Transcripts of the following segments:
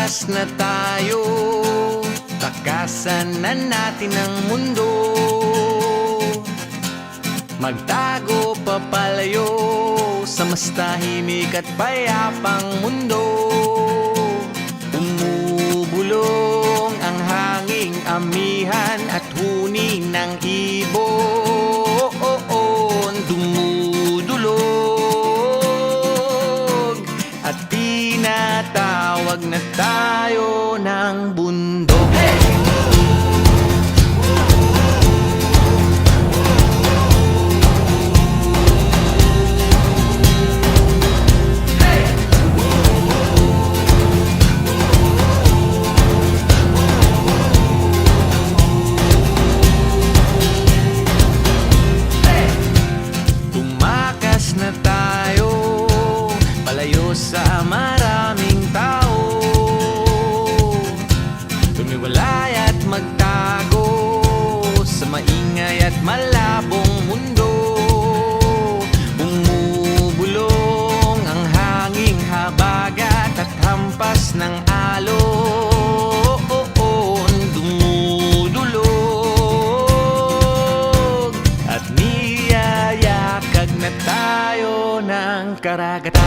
Tumakas na tayo, takasan na natin ang mundo. Magtago papalayo sa mas tahimik at payapang mundo. Umubulong ang hanging amihan at huni ng ibon. Dumudulog at tinatawag na tayo ng bundok. Na tayo, palayo sa maraming tao. Tumiwalay at magtago sa maingay at malabong mundo. Bumubulong ang hanging habagat at hampas ng alon. Dumudulog at niyayakag na tayo ng karagatan.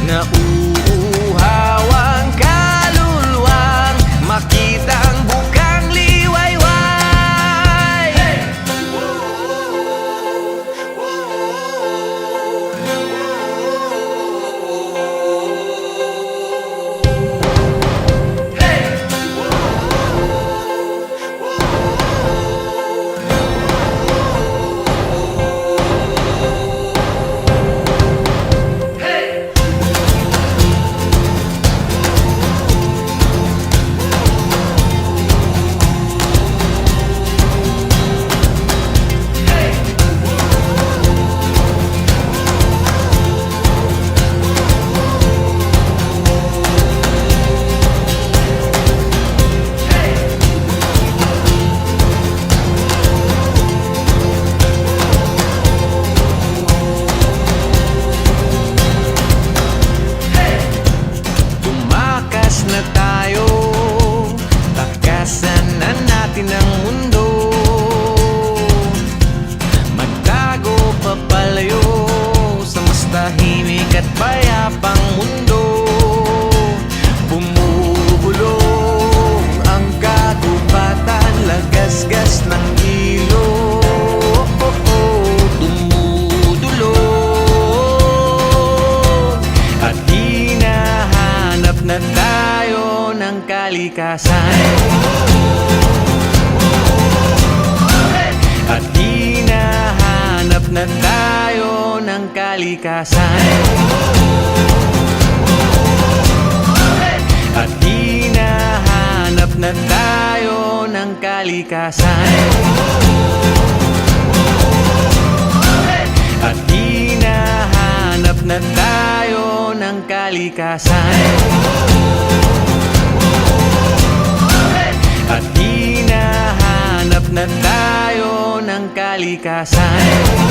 Nauuhawang kaluluwang makitang bukang liwayway. Hey! Na tayo, takasan na natin ang mundo. Magtago papalayo sa mas tahimik at payapang mundo. Bumubulong ang kagubatan, lagasgas ng ilog. Dumudulog at hinahanap na tayo ng kalikasan. At hinahanap na tayo ng kalikasan. At hinahanap na tayo ng kalikasan. At hinahanap na tayo ng kalikasan. At hinahanap na tayo ng kalikasan.